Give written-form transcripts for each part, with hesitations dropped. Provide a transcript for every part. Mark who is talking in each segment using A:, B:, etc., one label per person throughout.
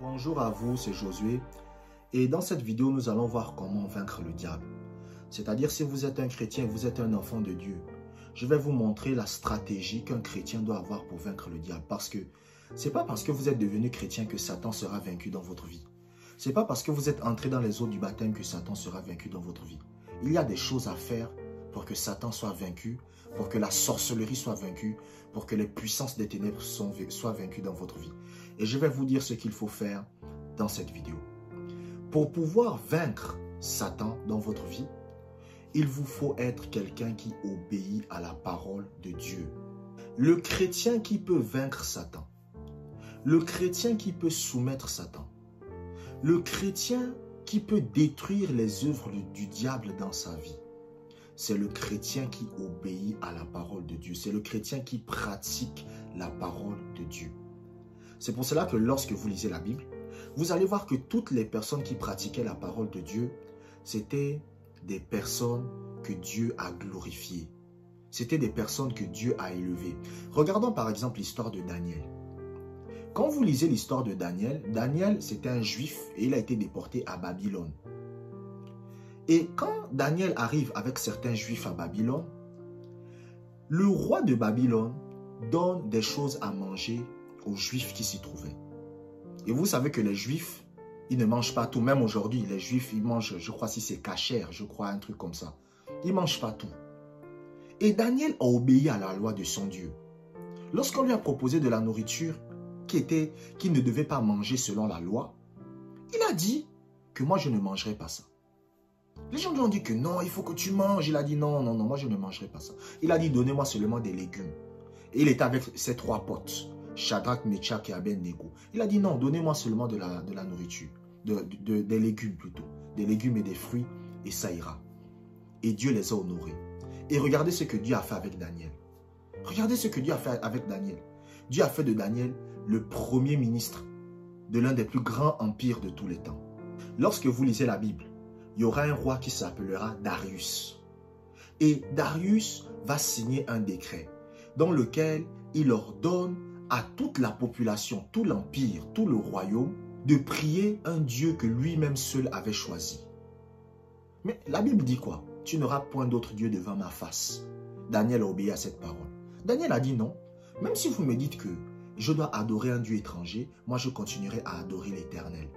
A: Bonjour à vous, c'est Josué et dans cette vidéo, nous allons voir comment vaincre le diable. C'est-à-dire si vous êtes un chrétien, vous êtes un enfant de Dieu, je vais vous montrer la stratégie qu'un chrétien doit avoir pour vaincre le diable. Parce que ce n'est pas parce que vous êtes devenu chrétien que Satan sera vaincu dans votre vie. Ce n'est pas parce que vous êtes entré dans les eaux du baptême que Satan sera vaincu dans votre vie. Il y a des choses à faire pour que Satan soit vaincu, pour que la sorcellerie soit vaincue, pour que les puissances des ténèbres soient vaincues dans votre vie. Et je vais vous dire ce qu'il faut faire dans cette vidéo. Pour pouvoir vaincre Satan dans votre vie, il vous faut être quelqu'un qui obéit à la parole de Dieu. Le chrétien qui peut vaincre Satan, le chrétien qui peut soumettre Satan, le chrétien qui peut détruire les œuvres du diable dans sa vie, c'est le chrétien qui obéit à la parole de Dieu. C'est le chrétien qui pratique la parole de Dieu. C'est pour cela que lorsque vous lisez la Bible, vous allez voir que toutes les personnes qui pratiquaient la parole de Dieu, c'était des personnes que Dieu a glorifiées. C'était des personnes que Dieu a élevées. Regardons par exemple l'histoire de Daniel. Quand vous lisez l'histoire de Daniel, Daniel c'était un juif et il a été déporté à Babylone. Et quand Daniel arrive avec certains juifs à Babylone, le roi de Babylone donne des choses à manger aux juifs qui s'y trouvaient. Et vous savez que les juifs, ils ne mangent pas tout. Même aujourd'hui, les juifs, ils mangent, je crois si c'est kasher, je crois un truc comme ça. Ils ne mangent pas tout. Et Daniel a obéi à la loi de son Dieu. Lorsqu'on lui a proposé de la nourriture qui ne devait pas manger selon la loi, il a dit que moi je ne mangerai pas ça. Les gens lui ont dit que non, il faut que tu manges. Il a dit non, moi je ne mangerai pas ça. Il a dit donnez-moi seulement des légumes. Et il était avec ses trois potes, Shadrach, Meshach et Abednego. Il a dit non, donnez-moi seulement de la nourriture, des légumes plutôt. Des légumes et des fruits et ça ira. Et Dieu les a honorés. Et regardez ce que Dieu a fait avec Daniel. Regardez ce que Dieu a fait avec Daniel. Dieu a fait de Daniel le premier ministre de l'un des plus grands empires de tous les temps. Lorsque vous lisez la Bible, il y aura un roi qui s'appellera Darius. Et Darius va signer un décret dans lequel il ordonne à toute la population, tout l'empire, tout le royaume, de prier un Dieu que lui-même seul avait choisi. Mais la Bible dit quoi? Tu n'auras point d'autre Dieu devant ma face. Daniel a obéi à cette parole. Daniel a dit non. Même si vous me dites que je dois adorer un Dieu étranger, moi je continuerai à adorer l'Éternel.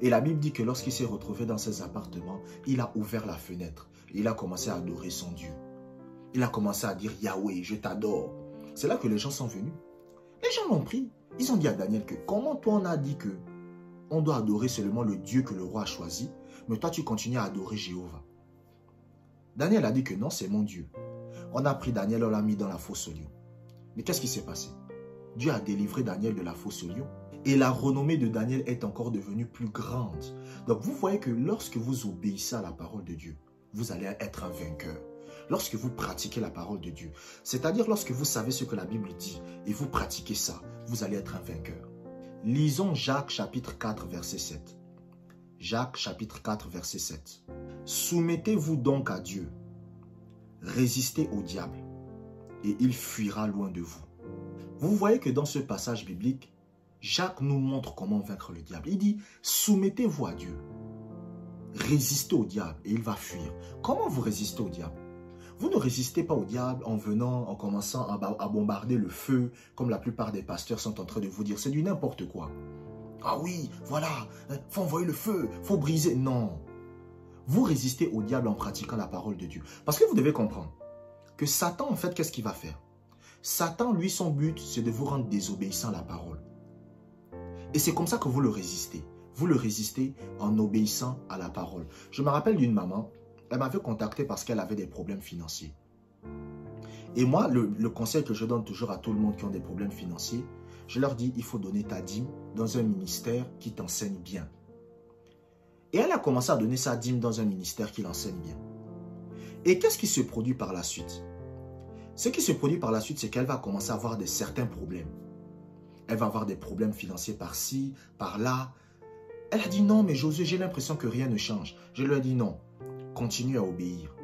A: Et la Bible dit que lorsqu'il s'est retrouvé dans ses appartements, il a ouvert la fenêtre. Et il a commencé à adorer son Dieu. Il a commencé à dire Yahweh, je t'adore. C'est là que les gens sont venus. Les gens l'ont pris. Ils ont dit à Daniel que comment toi on a dit que on doit adorer seulement le Dieu que le roi a choisi, mais toi tu continues à adorer Jéhovah. Daniel a dit que non, c'est mon Dieu. On a pris Daniel, on l'a mis dans la fosse aux lions. Mais qu'est-ce qui s'est passé? Dieu a délivré Daniel de la fosse aux lions. Et la renommée de Daniel est encore devenue plus grande. Donc vous voyez que lorsque vous obéissez à la parole de Dieu, vous allez être un vainqueur. Lorsque vous pratiquez la parole de Dieu, c'est-à-dire lorsque vous savez ce que la Bible dit et vous pratiquez ça, vous allez être un vainqueur. Lisons Jacques chapitre 4 verset 7. Jacques chapitre 4 verset 7. Soumettez-vous donc à Dieu, résistez au diable et il fuira loin de vous. Vous voyez que dans ce passage biblique, Jacques nous montre comment vaincre le diable. Il dit, soumettez-vous à Dieu. Résistez au diable et il va fuir. Comment vous résistez au diable? Vous ne résistez pas au diable en commençant à bombarder le feu, comme la plupart des pasteurs sont en train de vous dire. C'est du n'importe quoi. Ah oui, voilà, faut envoyer le feu, faut briser. Non. Vous résistez au diable en pratiquant la parole de Dieu. Parce que vous devez comprendre que Satan, en fait, qu'est-ce qu'il va faire? Satan, lui, son but, c'est de vous rendre désobéissant à la parole. Et c'est comme ça que vous le résistez. Vous le résistez en obéissant à la parole. Je me rappelle d'une maman, elle m'avait contacté parce qu'elle avait des problèmes financiers. Et moi, le conseil que je donne toujours à tout le monde qui ont des problèmes financiers, je leur dis, il faut donner ta dîme dans un ministère qui t'enseigne bien. Et elle a commencé à donner sa dîme dans un ministère qui l'enseigne bien. Et qu'est-ce qui se produit par la suite? Ce qui se produit par la suite, c'est qu'elle va commencer à avoir certains problèmes. Elle va avoir des problèmes financiers par-ci, par-là. Elle a dit non, mais Josué, j'ai l'impression que rien ne change. Je lui ai dit non, continue à obéir.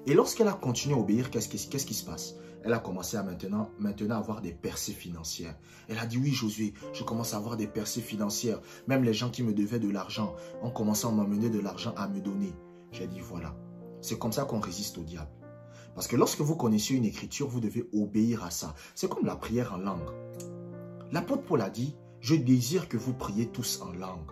A: Et lorsqu'elle a continué à obéir, qu'est-ce qui se passe? elle a commencé à maintenant avoir des percées financières. Elle a dit, oui Josué, je commence à avoir des percées financières. Même les gens qui me devaient de l'argent ont commencé à m'amener de l'argent à me donner. J'ai dit, voilà, c'est comme ça qu'on résiste au diable. Parce que lorsque vous connaissez une écriture, vous devez obéir à ça. C'est comme la prière en langue. L'apôtre Paul a dit, je désire que vous priez tous en langue.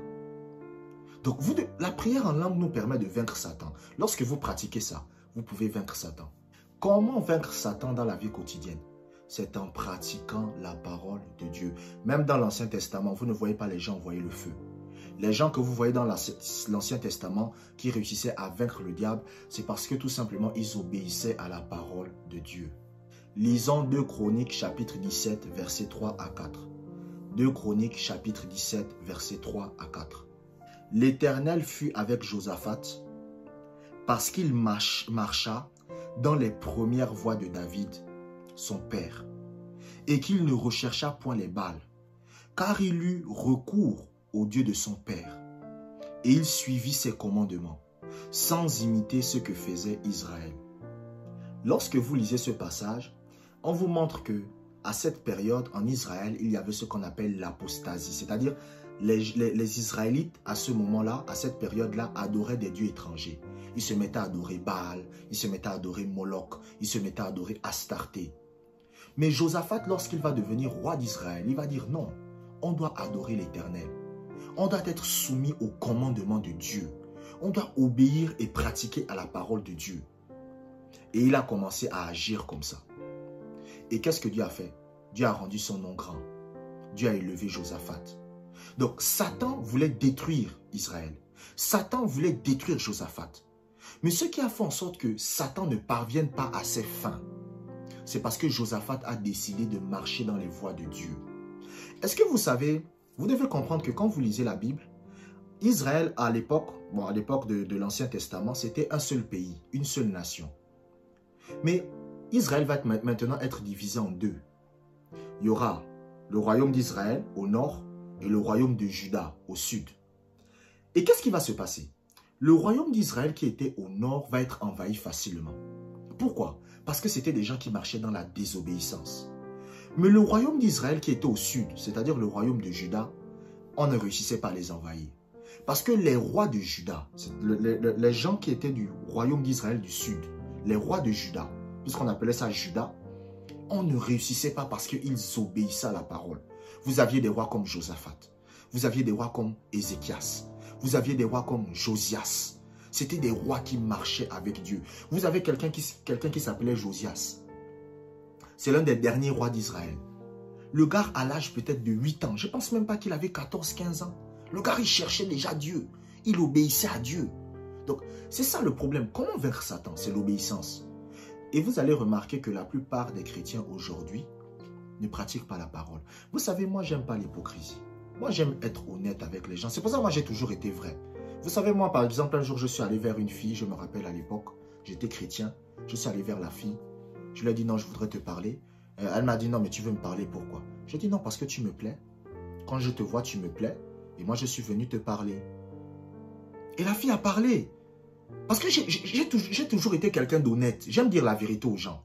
A: Donc, la prière en langue nous permet de vaincre Satan. Lorsque vous pratiquez ça, vous pouvez vaincre Satan. Comment vaincre Satan dans la vie quotidienne? C'est en pratiquant la parole de Dieu. Même dans l'Ancien Testament, vous ne voyez pas les gens envoyer le feu. Les gens que vous voyez dans l'Ancien Testament qui réussissaient à vaincre le diable, c'est parce que tout simplement, ils obéissaient à la parole de Dieu. Lisons 2 Chroniques chapitre 17, versets 3 à 4. 2 Chroniques chapitre 17, versets 3 à 4. L'Éternel fut avec Josaphat parce qu'il marcha dans les premières voies de David, son père, et qu'il ne rechercha point les Baals, car il eut recours au Dieu de son père, et il suivit ses commandements, sans imiter ce que faisait Israël. Lorsque vous lisez ce passage, on vous montre que à cette période, en Israël, il y avait ce qu'on appelle l'apostasie, c'est-à-dire les Israélites, à ce moment-là, à cette période-là, adoraient des dieux étrangers. Ils se mettaient à adorer Baal, ils se mettaient à adorer Moloch, ils se mettaient à adorer Astarté. Mais Josaphat, lorsqu'il va devenir roi d'Israël, il va dire non, on doit adorer l'Éternel. On doit être soumis au commandement de Dieu. On doit obéir et pratiquer à la parole de Dieu. Et il a commencé à agir comme ça. Et qu'est-ce que Dieu a fait? Dieu a rendu son nom grand. Dieu a élevé Josaphat. Donc Satan voulait détruire Israël. Satan voulait détruire Josaphat. Mais ce qui a fait en sorte que Satan ne parvienne pas à ses fins, c'est parce que Josaphat a décidé de marcher dans les voies de Dieu. Est-ce que vous savez, vous devez comprendre que quand vous lisez la Bible, Israël à l'époque, de l'Ancien Testament, c'était un seul pays, une seule nation. Mais Israël va maintenant être divisé en deux. Il y aura le royaume d'Israël au nord et le royaume de Juda au sud. Et qu'est-ce qui va se passer? Le royaume d'Israël qui était au nord va être envahi facilement. Pourquoi? Parce que c'était des gens qui marchaient dans la désobéissance. Mais le royaume d'Israël qui était au sud, c'est-à-dire le royaume de Juda, on ne réussissait pas à les envahir. Parce que les rois de Juda, les gens qui étaient du royaume d'Israël du sud, les rois de Juda, puisqu'on appelait ça Juda, on ne réussissait pas parce qu'ils obéissaient à la parole. Vous aviez des rois comme Josaphat, vous aviez des rois comme Ézéchias, vous aviez des rois comme Josias. C'était des rois qui marchaient avec Dieu. Vous avez quelqu'un qui s'appelait Josias. C'est l'un des derniers rois d'Israël. Le gars à l'âge peut-être de 8 ans, je ne pense même pas qu'il avait 14-15 ans. Le gars, il cherchait déjà Dieu. Il obéissait à Dieu. Donc, c'est ça le problème. Comment vaincre Satan? C'est l'obéissance. Et vous allez remarquer que la plupart des chrétiens aujourd'hui ne pratiquent pas la parole. Vous savez, moi, j'aime pas l'hypocrisie. Moi, j'aime être honnête avec les gens. C'est pour ça que moi, j'ai toujours été vrai. Vous savez, moi, par exemple, un jour, je suis allé vers une fille, je me rappelle à l'époque, j'étais chrétien, je suis allé vers la fille. Je lui ai dit, non, je voudrais te parler. Elle m'a dit, non, mais tu veux me parler, pourquoi? J'ai dit, non, parce que tu me plais. Quand je te vois, tu me plais. Et moi, je suis venu te parler. Et la fille a parlé. Parce que j'ai toujours été quelqu'un d'honnête. J'aime dire la vérité aux gens.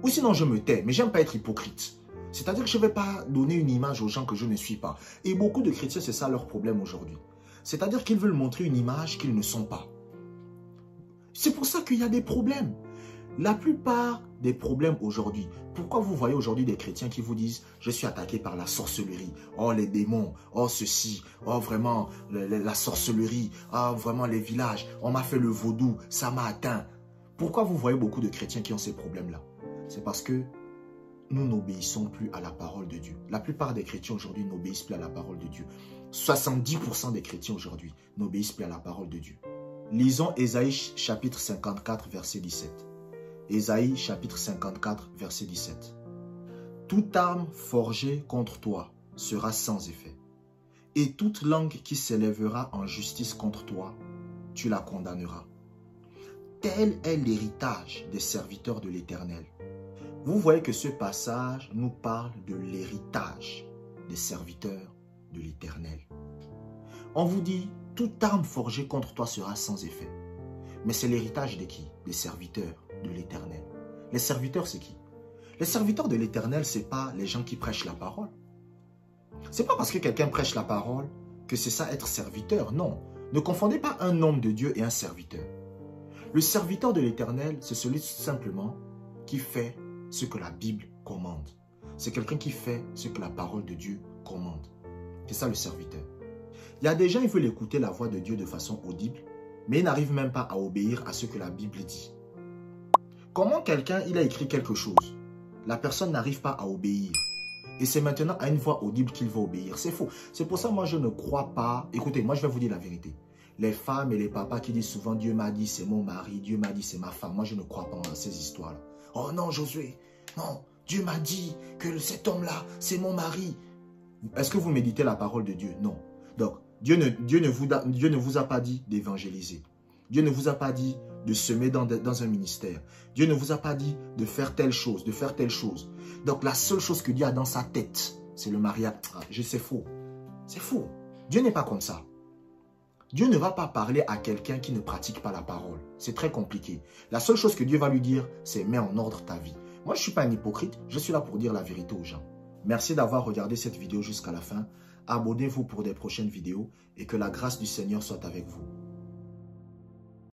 A: Ou sinon, je me tais, mais j'aime pas être hypocrite. C'est-à-dire que je ne vais pas donner une image aux gens que je ne suis pas. Et beaucoup de chrétiens, c'est ça leur problème aujourd'hui. C'est-à-dire qu'ils veulent montrer une image qu'ils ne sont pas. C'est pour ça qu'il y a des problèmes. La plupart des problèmes aujourd'hui, pourquoi vous voyez aujourd'hui des chrétiens qui vous disent « Je suis attaqué par la sorcellerie, oh les démons, oh ceci, oh vraiment la sorcellerie, oh vraiment les villages, on m'a fait le vaudou, ça m'a atteint. » Pourquoi vous voyez beaucoup de chrétiens qui ont ces problèmes-là? C'est parce que nous n'obéissons plus à la parole de Dieu. La plupart des chrétiens aujourd'hui n'obéissent plus à la parole de Dieu. 70% des chrétiens aujourd'hui n'obéissent plus à la parole de Dieu. Lisons Ésaïe chapitre 54, verset 17. Ésaïe chapitre 54, verset 17. Toute arme forgée contre toi sera sans effet, et toute langue qui s'élèvera en justice contre toi, tu la condamneras. Tel est l'héritage des serviteurs de l'Éternel. Vous voyez que ce passage nous parle de l'héritage des serviteurs de l'Éternel. On vous dit, toute arme forgée contre toi sera sans effet. Mais c'est l'héritage de qui? Des serviteurs de l'Éternel. Les serviteurs, c'est qui? Les serviteurs de l'Éternel, ce n'est pas les gens qui prêchent la parole. Ce n'est pas parce que quelqu'un prêche la parole que c'est ça être serviteur. Non. Ne confondez pas un homme de Dieu et un serviteur. Le serviteur de l'Éternel, c'est celui simplement qui fait ce que la Bible commande. C'est quelqu'un qui fait ce que la parole de Dieu commande. C'est ça le serviteur. Il y a des gens qui veulent écouter la voix de Dieu de façon audible, mais ils n'arrivent même pas à obéir à ce que la Bible dit. Comment quelqu'un, il a écrit quelque chose, la personne n'arrive pas à obéir, et c'est maintenant à une voix audible qu'il va obéir. C'est faux. C'est pour ça moi je ne crois pas. Écoutez, moi je vais vous dire la vérité. Les femmes et les papas qui disent souvent Dieu m'a dit c'est mon mari, Dieu m'a dit c'est ma femme. Moi je ne crois pas à ces histoires-là. Oh non Josué, non, Dieu m'a dit que cet homme-là c'est mon mari. Est-ce que vous méditez la parole de Dieu? Non. Donc Dieu ne vous a pas dit d'évangéliser. Dieu ne vous a pas dit de semer dans un ministère. Dieu ne vous a pas dit de faire telle chose, de faire telle chose. Donc la seule chose que Dieu a dans sa tête, c'est le mariage. C'est faux. C'est faux. Dieu n'est pas comme ça. Dieu ne va pas parler à quelqu'un qui ne pratique pas la parole. C'est très compliqué. La seule chose que Dieu va lui dire, c'est mets en ordre ta vie. Moi, je ne suis pas un hypocrite. Je suis là pour dire la vérité aux gens. Merci d'avoir regardé cette vidéo jusqu'à la fin. Abonnez-vous pour des prochaines vidéos et que la grâce du Seigneur soit avec vous.